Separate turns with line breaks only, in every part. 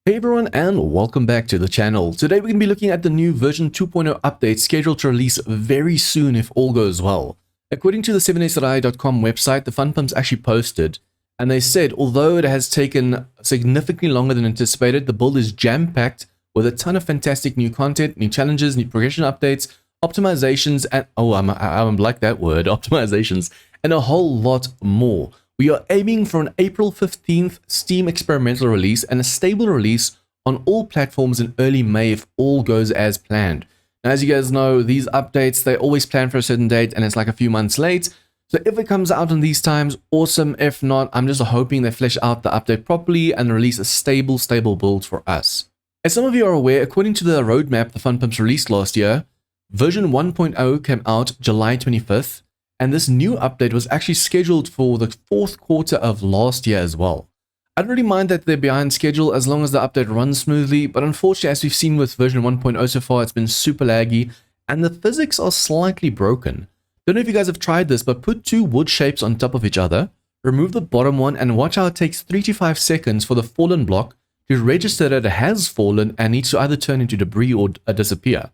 Hey everyone, and welcome back to the channel. Today we're going to be looking at the new version 2.0 update scheduled to release very soon if all goes well. According to the 7si.com website, the Fun Pumps actually posted, and they said although it has taken significantly longer than anticipated, the build is jam-packed with a ton of fantastic new content, new challenges, new progression updates, optimizations, and I like that word, optimizations, and a whole lot more. We are aiming for an April 15th Steam experimental release and a stable release on all platforms in early May if all goes as planned. Now, as you guys know, these updates, they always plan for a certain date and it's like a few months late. So if it comes out in these times, awesome. If not, I'm just hoping they flesh out the update properly and release a stable build for us. As some of you are aware, according to the roadmap the Fun Pumps released last year, version 1.0 came out July 25th. And this new update was actually scheduled for the fourth quarter of last year as well. I don't really mind that they're behind schedule as long as the update runs smoothly, but unfortunately, as we've seen with version 1.0 so far, it's been super laggy, and the physics are slightly broken. Don't know if you guys have tried this, but put two wood shapes on top of each other, remove the bottom one, and watch how it takes 3 to 5 seconds for the fallen block to register that it has fallen and needs to either turn into debris or disappear.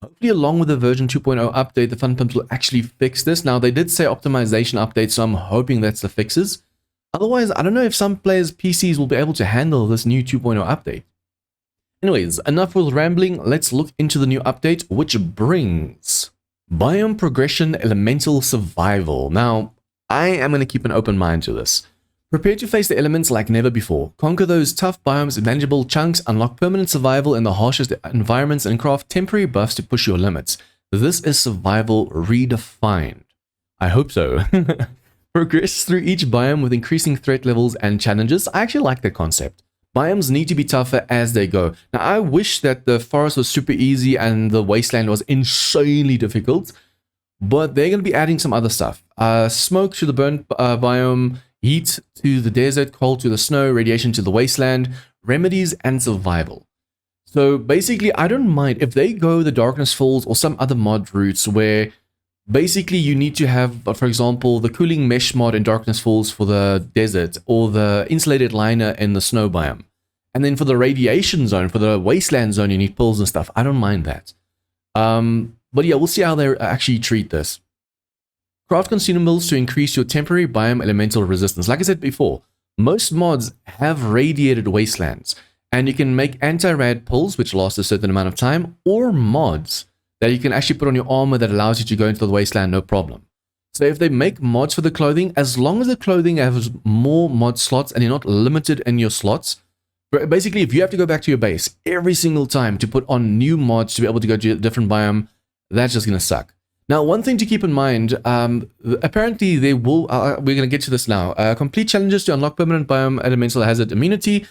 Hopefully, along with the version 2.0 update, the Fun Pumps will actually fix this. Now, they did say optimization update, so I'm hoping that's the fixes. Otherwise, I don't know if some players' PCs will be able to handle this new 2.0 update. Anyways, enough with rambling. Let's look into the new update, which brings Biome Progression Elemental Survival. Now, I am going to keep an open mind to this. Prepare to face the elements like never before. Conquer those tough biomes in manageable chunks, unlock permanent survival in the harshest environments, and craft temporary buffs to push your limits. This is survival redefined. I hope so. Progress through each biome with increasing threat levels and challenges. I actually like that concept. Biomes need to be tougher as they go. Now, I wish that the forest was super easy and the wasteland was insanely difficult, but they're going to be adding some other stuff. Smoke to the burnt biome, heat to the desert, cold to the snow, radiation to the wasteland, remedies, and survival. So basically, I don't mind if they go the Darkness Falls or some other mod routes where basically you need to have, for example, the cooling mesh mod in Darkness Falls for the desert or the insulated liner in the snow biome. And then for the radiation zone, for the wasteland zone, you need pills and stuff. I don't mind that. But yeah, we'll see how they actually treat this. Craft consumables to increase your temporary biome elemental resistance. Like I said before, most mods have radiated wastelands, and you can make anti-rad pills, which last a certain amount of time, or mods that you can actually put on your armor that allows you to go into the wasteland, no problem. So if they make mods for the clothing, as long as the clothing has more mod slots and you're not limited in your slots, basically if you have to go back to your base every single time to put on new mods to be able to go to a different biome, that's just going to suck. Now, one thing to keep in mind, apparently they will, we're going to get to this now, complete challenges to unlock permanent biome elemental hazard immunity,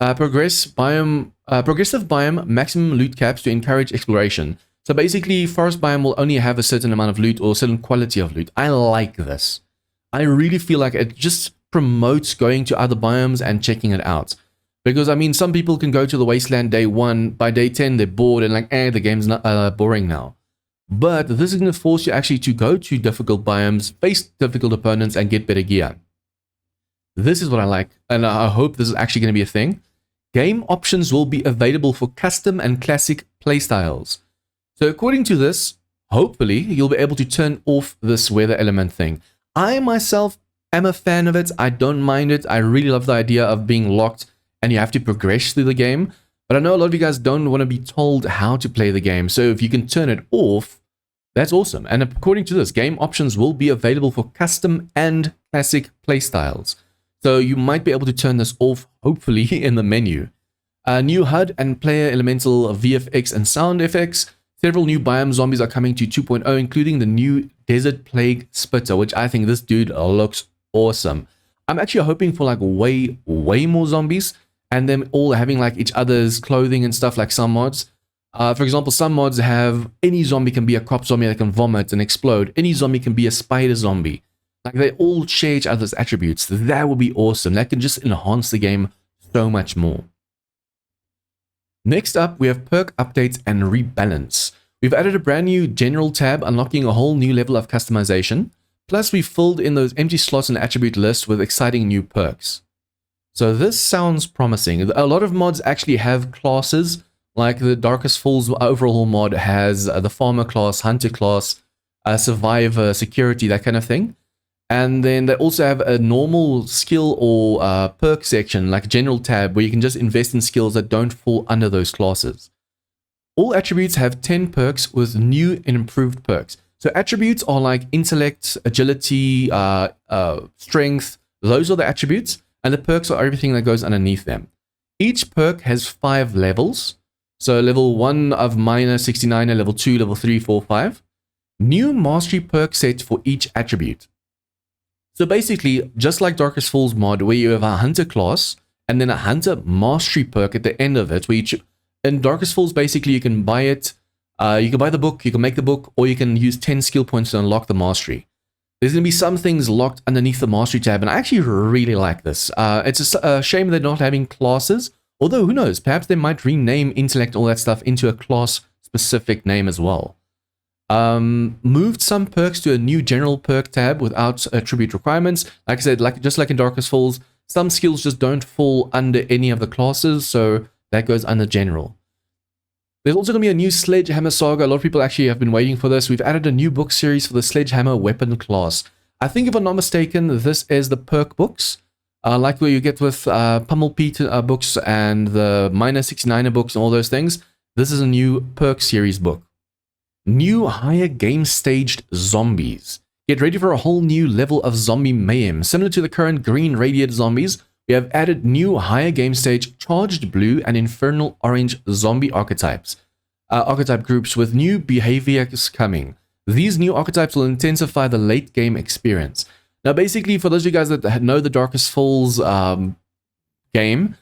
progressive biome maximum loot caps to encourage exploration. So basically, forest biome will only have a certain amount of loot or a certain quality of loot. I like this. I really feel like it just promotes going to other biomes and checking it out. Because, I mean, some people can go to the wasteland day 1, by day 10 they're bored and like, the game's not boring now. But this is going to force you actually to go to difficult biomes, face difficult opponents, and get better gear. This is what I like, and I hope this is actually going to be a thing. Game options will be available for custom and classic playstyles. So according to this, hopefully, you'll be able to turn off this weather element thing. I myself am a fan of it. I don't mind it. I really love the idea of being locked and you have to progress through the game. But I know a lot of you guys don't want to be told how to play the game, so if you can turn it off, that's awesome. And according to this, game options will be available for custom and classic playstyles. So you might be able to turn this off, hopefully, in the menu. New HUD and player elemental VFX and sound effects. Several new biome zombies are coming to 2.0, including the new Desert Plague Spitter, which I think this dude looks awesome. I'm actually hoping for like way more zombies, and them all having like each other's clothing and stuff like some mods. For example, some mods have any zombie can be a cop zombie that can vomit and explode. Any zombie can be a spider zombie. Like they all share each other's attributes. That would be awesome. That can just enhance the game so much more. Next up, we have perk updates and rebalance. We've added a brand new general tab, unlocking a whole new level of customization. Plus, we filled in those empty slots in the attribute list with exciting new perks. So this sounds promising. A lot of mods actually have classes, like the Darkest Falls overhaul mod has the Farmer class, Hunter class, Survivor, Security, that kind of thing. And then they also have a normal skill or perk section, like a general tab, where you can just invest in skills that don't fall under those classes. All attributes have 10 perks with new and improved perks. So attributes are like intellect, agility, strength. Those are the attributes. And the perks are everything that goes underneath them. Each perk has 5 levels. So level 1 of minor 69, level 2, level 3, 4, 5. New mastery perk set for each attribute. So basically, just like Darkest Falls mod, where you have a hunter class, and then a hunter mastery perk at the end of it, where in Darkest Falls, basically, you can buy it, you can buy the book, you can make the book, or you can use 10 skill points to unlock the mastery. There's going to be some things locked underneath the mastery tab, and I actually really like this. It's a shame they're not having classes, although who knows, perhaps they might rename intellect, all that stuff, into a class-specific name as well. Moved some perks to a new general perk tab without attribute requirements. Like I said, just like in Darkest Falls, some skills just don't fall under any of the classes, so that goes under general. There's also going to be a new Sledgehammer saga. A lot of people actually have been waiting for this. We've added a new book series for the Sledgehammer weapon class. I think if I'm not mistaken, this is the perk books, like where you get with Pummel Pete books and the Minor 69er books and all those things. This is a new perk series book. New higher game staged zombies. Get ready for a whole new level of zombie mayhem. Similar to the current green radiated zombies, we have added new higher game stage charged blue and infernal orange zombie archetypes. Archetype groups with new behaviors coming. These new archetypes will intensify the late game experience. Now basically, for those of you guys that know the Darkest Falls game,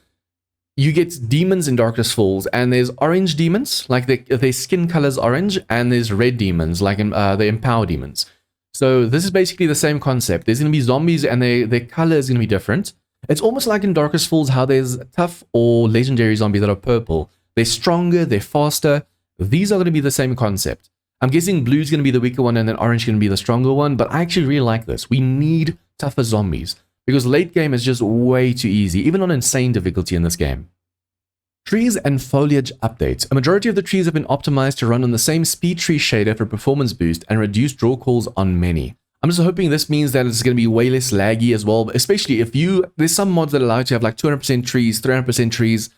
you get demons in Darkest Falls, and there's orange demons, like their skin color's orange, and there's red demons, like the Empower demons. So this is basically the same concept. There's going to be zombies, and their color is going to be different. It's almost like in Darkest Falls how there's tough or legendary zombies that are purple. They're stronger, they're faster. These are going to be the same concept. I'm guessing blue is going to be the weaker one, and then orange is going to be the stronger one, but I actually really like this. We need tougher zombies, because late game is just way too easy, even on insane difficulty in this game. Trees and foliage updates. A majority of the trees have been optimized to run on the same speed tree shader for performance boost and reduce draw calls on many. I'm just hoping this means that it's going to be way less laggy as well, especially if there's some mods that allow you to have like 200% trees, 300% trees.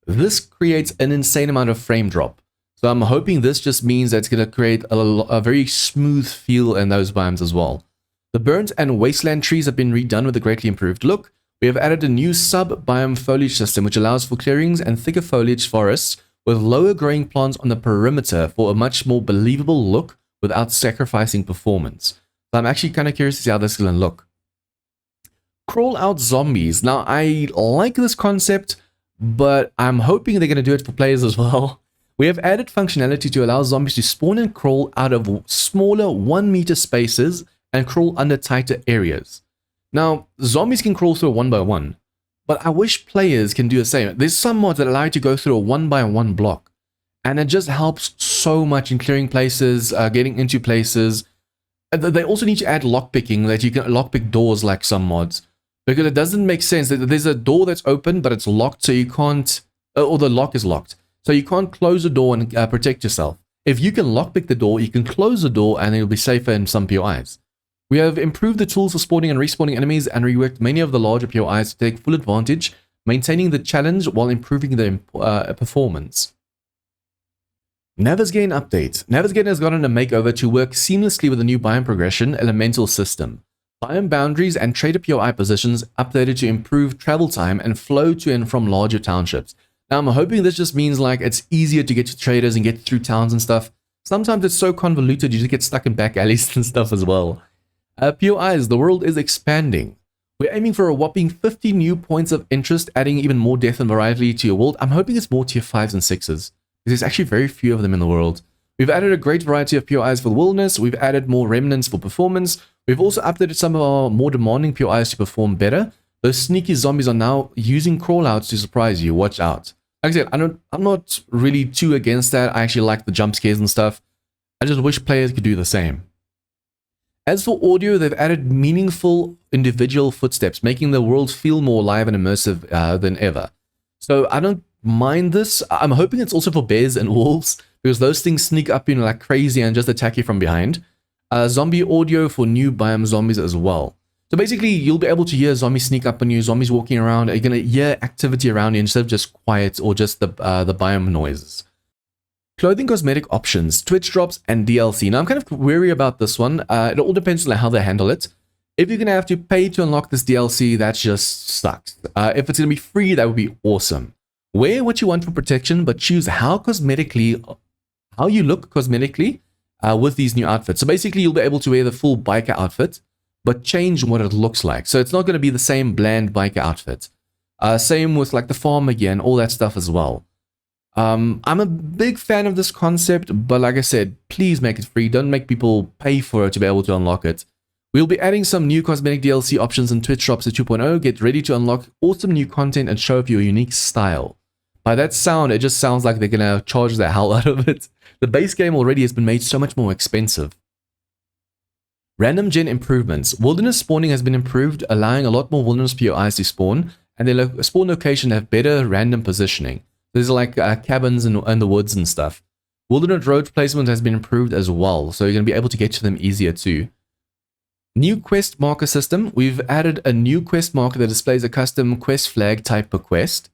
This creates an insane amount of frame drop. So I'm hoping this just means that it's going to create a very smooth feel in those biomes as well. The burnt and wasteland trees have been redone with a greatly improved look. We have added a new sub-biome foliage system which allows for clearings and thicker foliage forests with lower growing plants on the perimeter for a much more believable look without sacrificing performance. So I'm actually kind of curious to see how this is going to look. Crawl out zombies. Now I like this concept, but I'm hoping they're going to do it for players as well. We have added functionality to allow zombies to spawn and crawl out of smaller 1 meter spaces and crawl under tighter areas. Now, zombies can crawl through a 1x1, but I wish players can do the same. There's some mods that allow you to go through a 1x1 block, and it just helps so much in clearing places, getting into places. They also need to add lockpicking, that you can lockpick doors like some mods, because it doesn't make sense that there's a door that's open, but it's locked, so you can't, or the lock is locked, so you can't close the door and protect yourself. If you can lockpick the door, you can close the door, and it'll be safer in some POIs. We have improved the tools for spawning and respawning enemies and reworked many of the larger POIs to take full advantage, maintaining the challenge while improving the performance. Navigain update. Navigain has gotten a makeover to work seamlessly with the new biome progression elemental system. Biome boundaries and trader POI positions updated to improve travel time and flow to and from larger townships. Now I'm hoping this just means like it's easier to get to traders and get through towns and stuff. Sometimes it's so convoluted you just get stuck in back alleys and stuff as well. POIs, the world is expanding. We're aiming for a whopping 50 new points of interest, adding even more depth and variety to your world. I'm hoping it's more tier 5s and 6s, because there's actually very few of them in the world. We've added a great variety of POIs for the wilderness. We've added more remnants for performance. We've also updated some of our more demanding POIs to perform better. Those sneaky zombies are now using crawlouts to surprise you. Watch out. Like I said, I'm not really too against that. I actually like the jump scares and stuff. I just wish players could do the same. As for audio, they've added meaningful individual footsteps, making the world feel more alive and immersive than ever. So I don't mind this. I'm hoping it's also for bears and wolves, because those things sneak up in like crazy and just attack you from behind. Zombie audio for new biome zombies as well. So basically, you'll be able to hear zombies sneak up on you, zombies walking around. You're going to hear activity around you instead of just quiet or just the biome noises. Clothing cosmetic options, Twitch drops, and DLC. Now, I'm kind of wary about this one. It all depends on how they handle it. If you're going to have to pay to unlock this DLC, that just sucks. If it's going to be free, that would be awesome. Wear what you want for protection, but choose how you look cosmetically with these new outfits. So basically, you'll be able to wear the full biker outfit, but change what it looks like. So it's not going to be the same bland biker outfit. Same with like the farm again, all that stuff as well. I'm a big fan of this concept, but like I said, please make it free. Don't make people pay for it to be able to unlock it. We'll be adding some new cosmetic DLC options in Twitch drops at 2.0. Get ready to unlock awesome new content and show off your unique style. By that sound, it just sounds like they're going to charge the hell out of it. The base game already has been made so much more expensive. Random gen improvements. Wilderness spawning has been improved, allowing a lot more wilderness POIs to spawn, and their spawn location have better random positioning. There's like cabins in the woods and stuff. Wilderness road placement has been improved as well, so you're going to be able to get to them easier too. New quest marker system. We've added a new quest marker that displays a custom quest flag type per quest.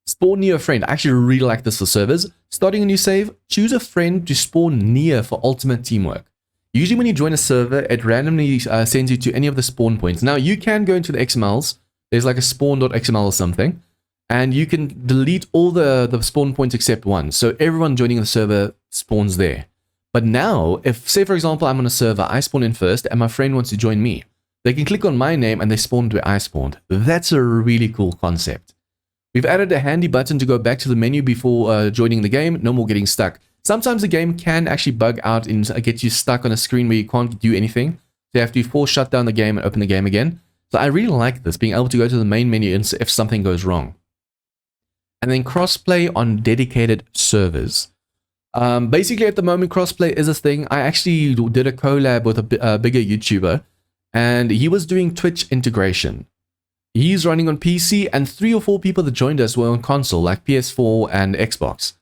Spawn near a friend. I actually really like this for servers. Starting a new save, choose a friend to spawn near for ultimate teamwork. Usually when you join a server, it randomly sends you to any of the spawn points. Now you can go into the XMLs. There's like a spawn.xml or something. And you can delete all the spawn points except one. So everyone joining the server spawns there. But now, if, say for example, I'm on a server, I spawn in first, and my friend wants to join me, they can click on my name and they spawn where I spawned. That's a really cool concept. We've added a handy button to go back to the menu before joining the game. No more getting stuck. Sometimes the game can actually bug out and get you stuck on a screen where you can't do anything. So you have to force shut down the game and open the game again. So I really like this, being able to go to the main menu if something goes wrong. And then crossplay on dedicated servers. Basically, at the moment, crossplay is a thing. I actually did a collab with a bigger YouTuber, and he was doing Twitch integration. He's running on PC, and 3 or 4 people that joined us were on console, like PS4 and Xbox.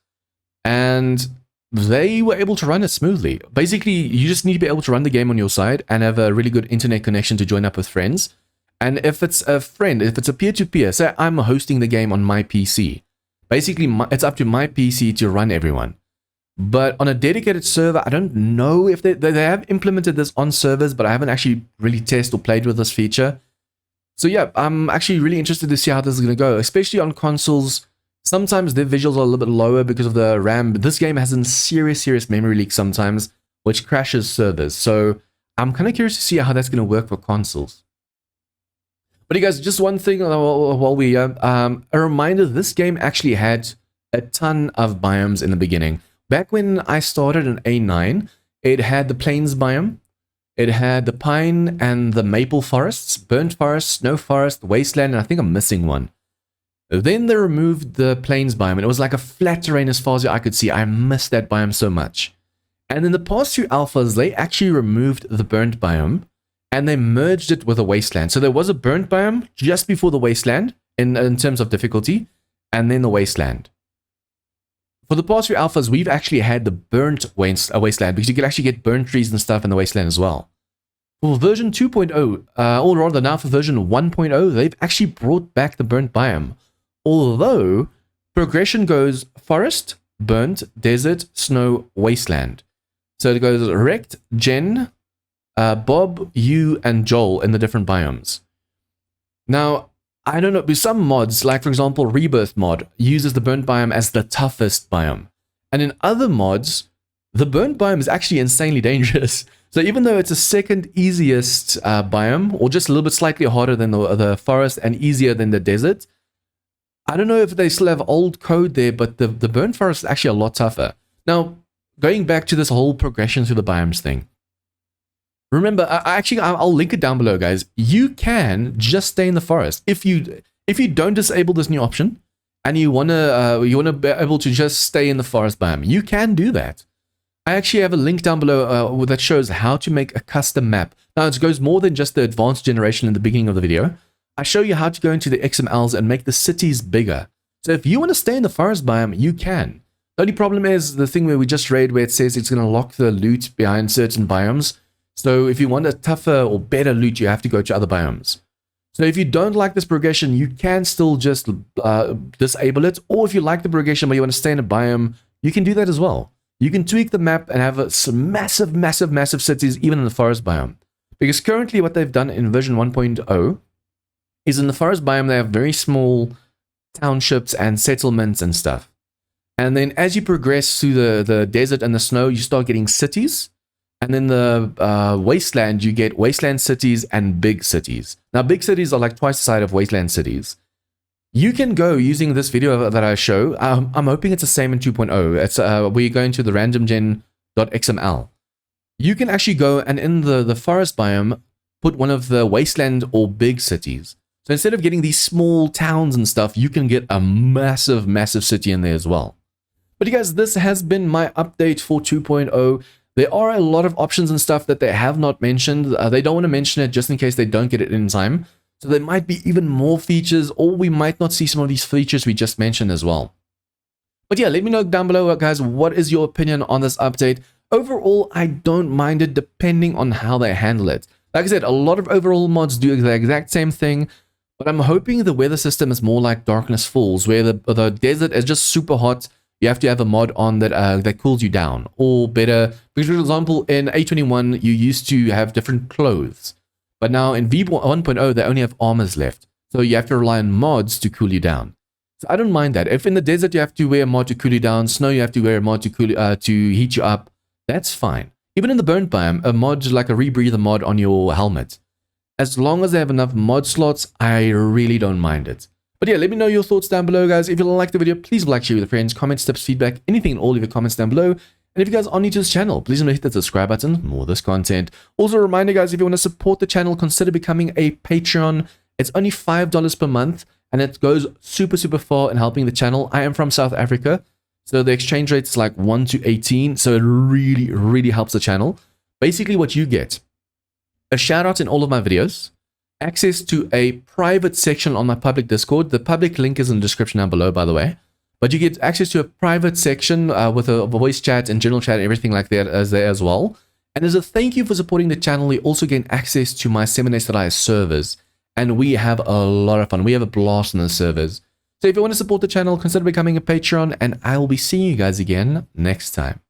And they were able to run it smoothly. Basically, you just need to be able to run the game on your side and have a really good internet connection to join up with friends. And if it's a friend, if it's a peer-to-peer, say I'm hosting the game on my PC. Basically, it's up to my PC to run everyone. But on a dedicated server, I don't know if they have implemented this on servers, but I haven't actually really tested or played with this feature. So yeah, I'm actually really interested to see how this is going to go, especially on consoles. Sometimes their visuals are a little bit lower because of the RAM. But this game has a serious memory leak sometimes, which crashes servers. So I'm kind of curious to see how that's going to work for consoles. But you guys, just one thing while we a reminder, this game actually had a ton of biomes in the beginning. Back when I started in A9, it had the plains biome, it had the pine and the maple forests, burnt forest, snow forest, wasteland, and I think I'm missing one. Then they removed the plains biome, and it was like a flat terrain as far as I could see. I missed that biome so much. And in the past 2 alphas, they actually removed the burnt biome, and they merged it with a wasteland. So there was a burnt biome just before the wasteland in terms of difficulty, and then the wasteland. For the past 2 alphas, we've actually had the burnt wasteland, because you can actually get burnt trees and stuff in the wasteland as well. For version 2.0, or rather now for version 1.0, they've actually brought back the burnt biome. Although, progression goes forest, burnt, desert, snow, wasteland. So it goes Rect, Jen, Bob, you, and Joel in the different biomes. Now, I don't know, but some mods, like for example, Rebirth mod, uses the burnt biome as the toughest biome. And in other mods, the burnt biome is actually insanely dangerous. So even though it's the second easiest biome, or just a little bit slightly harder than the forest and easier than the desert, I don't know if they still have old code there, but the burnt forest is actually a lot tougher. Now, going back to this whole progression through the biomes thing. Remember, I'll link it down below, guys. You can just stay in the forest. If you don't disable this new option, and you wanna be able to just stay in the forest biome, you can do that. I actually have a link down below that shows how to make a custom map. Now, it goes more than just the advanced generation in the beginning of the video. I show you how to go into the XMLs and make the cities bigger. So if you want to stay in the forest biome, you can. The only problem is the thing where we just read where it says it's going to lock the loot behind certain biomes. So if you want a tougher or better loot, you have to go to other biomes. So if you don't like this progression, you can still just disable it. Or if you like the progression but you want to stay in a biome, you can do that as well. You can tweak the map and have some massive cities even in the forest biome. Because currently what they've done in version 1.0 is in the forest biome they have very small townships and settlements and stuff. And then as you progress through the desert and the snow, you start getting cities. And then the wasteland, you get wasteland cities and big cities. Now, big cities are like twice the size of wasteland cities. You can go using this video that I show. I'm hoping it's the same in 2.0. It's where you go into the randomgen.xml. You can actually go and in the forest biome, put one of the wasteland or big cities. So instead of getting these small towns and stuff, you can get a massive city in there as well. But you guys, this has been my update for 2.0. There are a lot of options and stuff that they have not mentioned. They don't want to mention it just in case they don't get it in time. So there might be even more features, or we might not see some of these features we just mentioned as well. But yeah, let me know down below, guys, what is your opinion on this update? Overall, I don't mind it depending on how they handle it. Like I said, a lot of overall mods do the exact same thing. But I'm hoping the weather system is more like Darkness Falls, where the desert is just super hot. You have to have a mod on that cools you down. Or better, because for example, in A21, you used to have different clothes. But now in V1.0, they only have armors left. So you have to rely on mods to cool you down. So I don't mind that. If in the desert you have to wear a mod to cool you down, snow you have to wear a mod to heat you up, that's fine. Even in the burnt biome, a mod like a rebreather mod on your helmet. As long as they have enough mod slots, I really don't mind it. But yeah, let me know your thoughts down below, guys. If you like the video, please like, share with your friends, comments, tips, feedback, anything and all, leave your comments down below. And if you guys are new to this channel, please remember to hit that subscribe button for more of this content. Also a reminder, guys, if you want to support the channel, consider becoming a Patreon. It's only $5 per month, and it goes super far in helping the channel. I am from South Africa, so the exchange rate is like 1 to 18, so it really helps the channel. Basically what you get, a shout out in all of my videos, access to a private section on my public Discord. The public link is in the description down below, by the way. But you get access to a private section with a voice chat and general chat and everything like that as there as well. And as a thank you for supporting the channel, you also gain access to my 7days servers. And we have a lot of fun. We have a blast in the servers. So if you want to support the channel, consider becoming a Patreon. And I will be seeing you guys again next time.